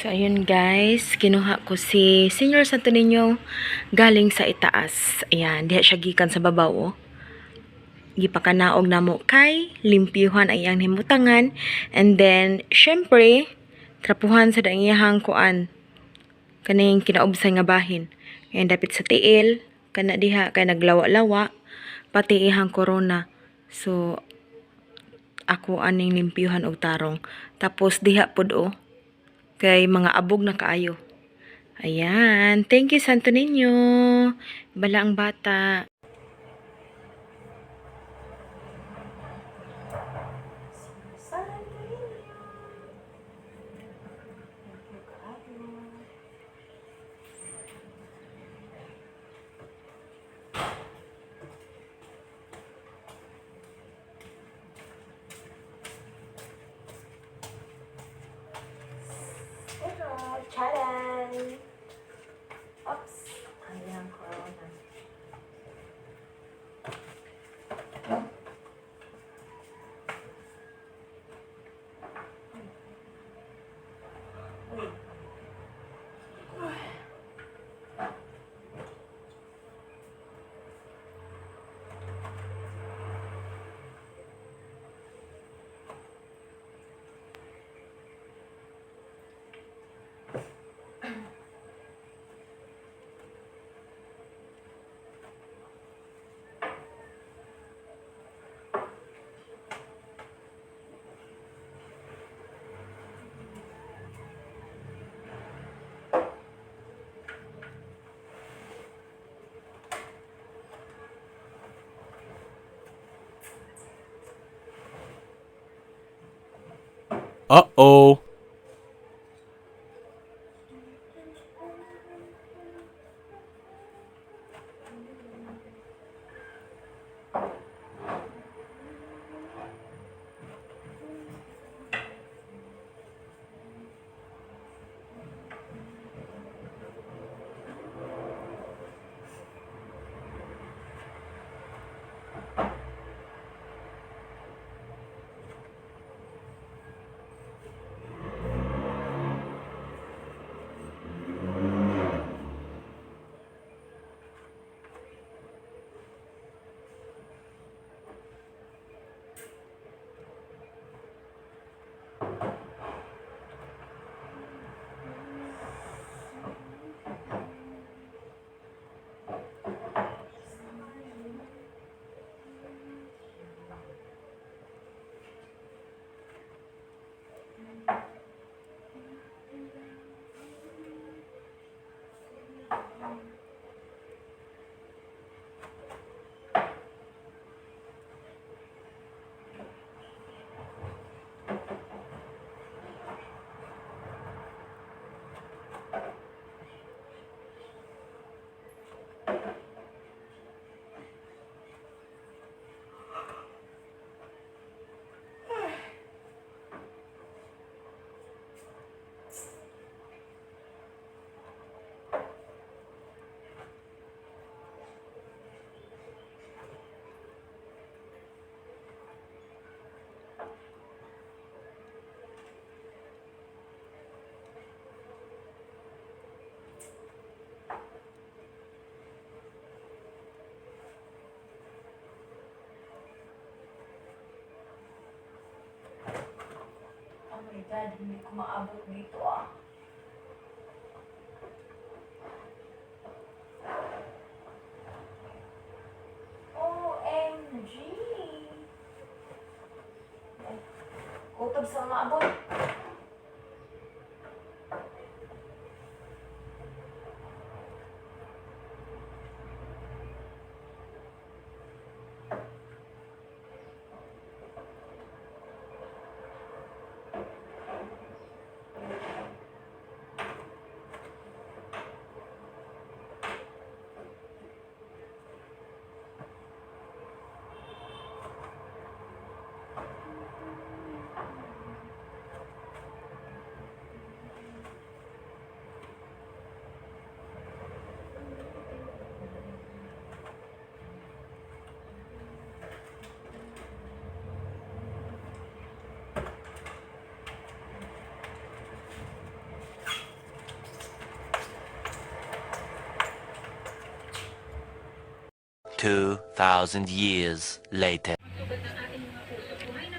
So, ayun guys, kinuha ko si Senior Santo Niño galing sa itaas. Ayan, diha siya gikan sa babaw, oh. Gipakanaog na mo kay limpyuhan ay ang himutangan. And then, syempre, trapuhan sa iyahang kuan. Kaning kinaubsay nga bahin. Ayan, dapit sa tiil, kana diha, kay naglawa-lawa, pati ihang corona. So, ako aning limpyuhan og tarong. Tapos diha pud, oh. Kay mga abog na kaayo. Ayan. Thank you, Santo Niño. Bala ang bata. Charan! Oops! Ayan, corona. Uh-oh. Oh my God, hindi ko maabot dito, ah. OMG! Ay, kutob sa maabot. 2,000 years later.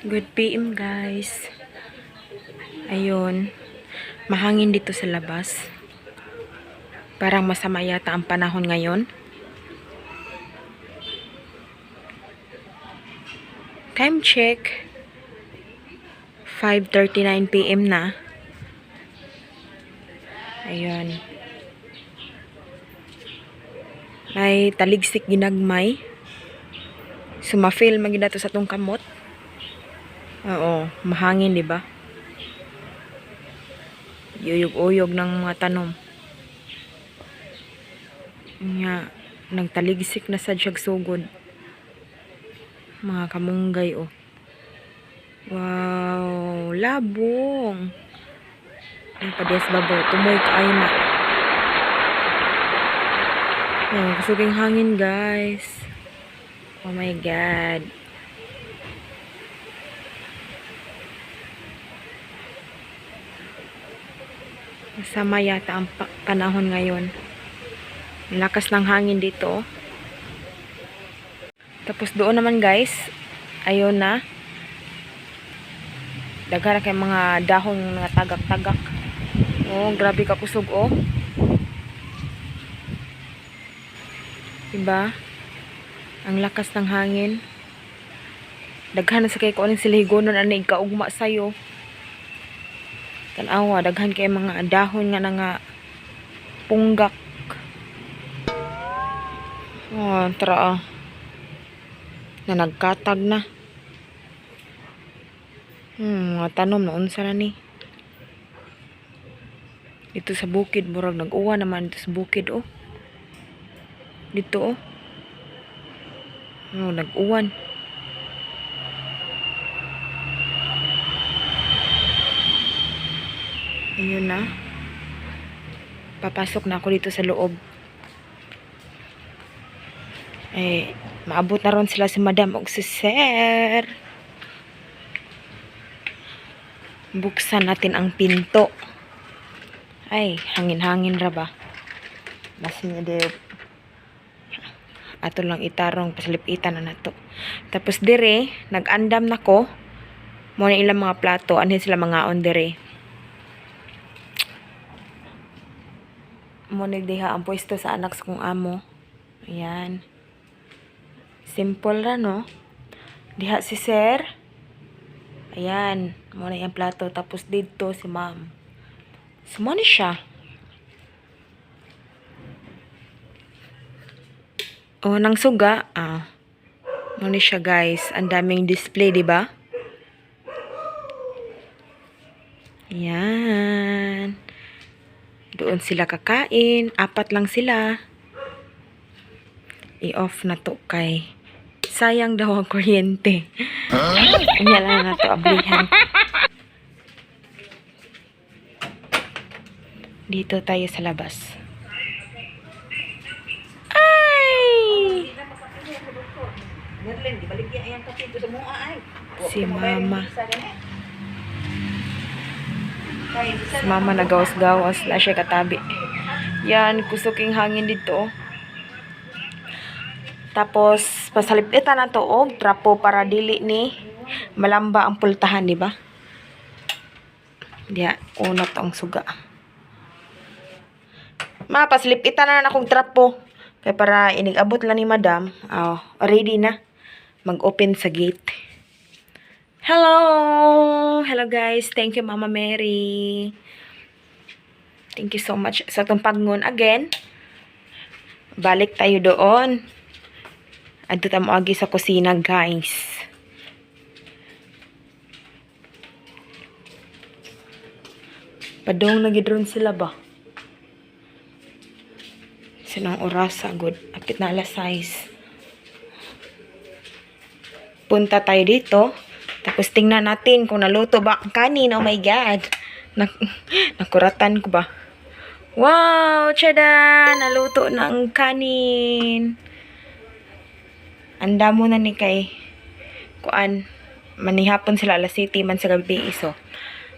Good PM guys. Ayun. Mahangin dito sa labas. Parang masama yata ang panahon ngayon. Time check. 5:39 PM na. Ayun. May taligsik ginagmay. Sumafil magina to sa tong kamot. Oo, mahangin, di ba? Uyog-uyog ng mga tanom. Nga, nagtaligsik na sa siyag sugod. Mga kamunggay, oh. Wow, labong. Ang padias babaw, tumoy kaayo na. Oh, kasuging hangin, guys. Oh my God. Masama yata ang panahon ngayon. Ang lakas ng hangin dito. Tapos doon naman, guys, ayun na. Daghan na kay mga dahon nga tagak-tagak. Oh, grabe ka kusog, oh. Diba? Ang lakas ng hangin. Daghan na sa kay kuning siligonon ani kaugma sayo. Tanawa, daghan kay mga dahon nga nga punggak. Oh, tara. Na nagkatag na. Mga tanom na unsa na ni. Dito sa bukid, murag nag-uwa naman dito sa bukid, oh. Dito, oh. Oh, nag-uwan. Ayun na. Papasok na ako dito sa loob. Eh, maabot na ron sila si Madam o si Sir. Buksan natin ang pinto. Ay, hangin-hangin ra ba? Basin niya de. Ato lang itarong pasalipitan na nato. Tapos dire, nag-andam na ko. Muna ilang mga plato, anhin sila mga on dire. Muna diha ang pwesto sa anak sa kong amo. Ayan. Simple ra, no? Diha si Sir. Ayan. Muna yung plato. Tapos dito si Ma'am. Sumani siya. Oh, nang suga. Muna siya, guys. Ang daming display, di ba? Ayan. Doon sila kakain. 4 lang sila. I-off na to kay sayang daw ang kuryente. Kanya lang na to ablihan. Dito tayo sa labas. Ay! Si Mama. Si Mama nagawas-gawas na siya katabi. Yan, kusuking hangin dito. Tapos, pasalipitan na to, og trapo para dili ni malamba ang pultahan, di ba? Diya, una to ang suga. Ma, pasalipitan na akong trapo. Kaya para inigabot lang ni Madam. Oh, ready na. Mag-open sa gate. Hello! Hello guys. Thank you, Mama Mary. Thank you so much sa itong pagngon again. Balik tayo doon. Adto ta mo agi sa kusina, guys. Padong na gidron sila ba? Sinang oras agud, apit na alas 6. Punta tayo dito. Tapos tingnan natin kung naluto ba ang kanin. Oh my God. Nakuratan ko ba? Wow, tiyada! Naluto na ang kanin. Anda mo na ni kay kuan manihapon sila alas 7 man sa gabi iso.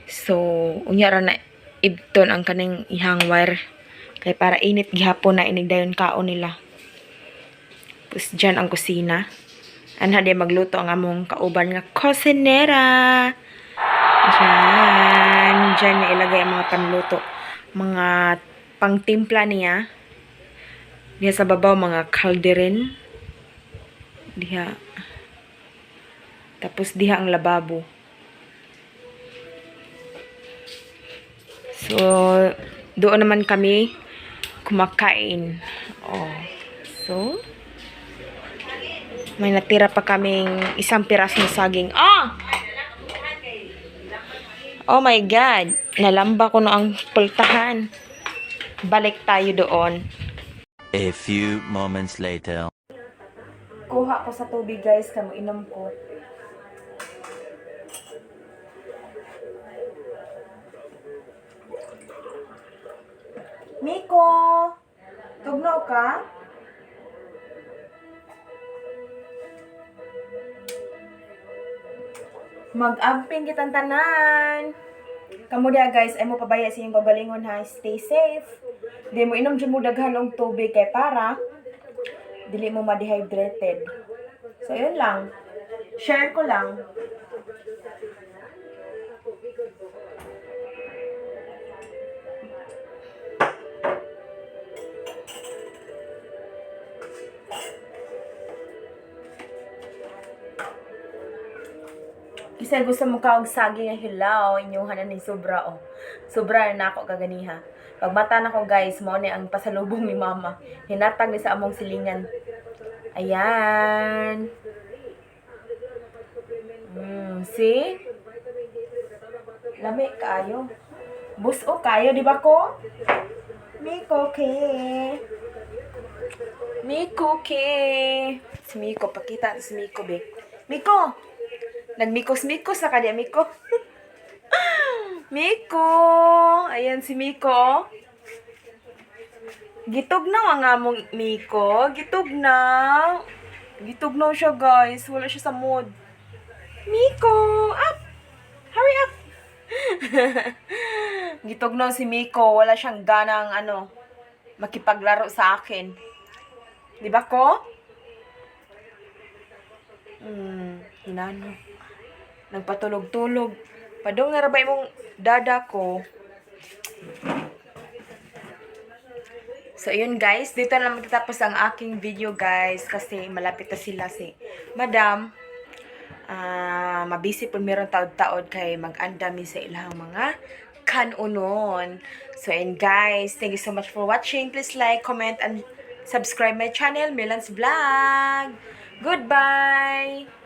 So, unya ra na ibton ang kaning ihang wire kay para init gihapon na inigdayon kaon nila. Tapos dyan ang kusina. Anha di magluto ang among kauban nga kusinera. Dyan niya ilagay ang mga panluto. Mga pangtimpla niya. Diha sa babaw, mga kalderin. Diha. Tapos diha ang lababo. So, doon naman kami kumakain. Oh. So, may natira pa kaming isang pirasong saging. Ah! Oh my God! Nalamba ko na ang pultahan. Balik tayo doon. A few moments later. Kuha ko sa tubig guys, kamo inom ko. Miko! Tugnaw ka? Mag-amping kitang tanan. Kamu dia guys, ay mo pabaya sa inyong gagalingon ha. Stay safe. Di mo inom dyan mo daghan og tubig kay para dili mo ma-dehydrated. So yun lang. Share ko lang. Kasi gusto mo ka og saging nga hilaw, inyuhan na ni sobra oh. Sobra na ako kaganiha. Pag mata na ko guys, mo ni ang pasalubong ni mama. Hinatag ni sa among silingan. Ayan. See? Lami kayo. Buso kayo, di ba ko? Miko ke. Miko ke. Si Miko, pakita si Miko be. Miko! Nagmikos-mikos na ka diya, Miko. Miko! Ayan si Miko. Gitugnaw ang among Miko. Gitugnaw. Gitugnaw siya, guys. Wala siya sa mood. Miko! Up! Hurry up! Gitugnaw si Miko. Wala siyang ganang, makipaglaro sa akin. Di ba ko? Hinano. Nagpatulog-tulog. Padong narabay mong dada ko. So, yun guys. Dito na magtatapos ang aking video guys. Kasi malapit na sila si Madam. Mabisi po meron taod-taod kay mag-andami sa ilang mga kanunon. So, yun guys. Thank you so much for watching. Please like, comment, and subscribe my channel, Melans Vlog. Goodbye!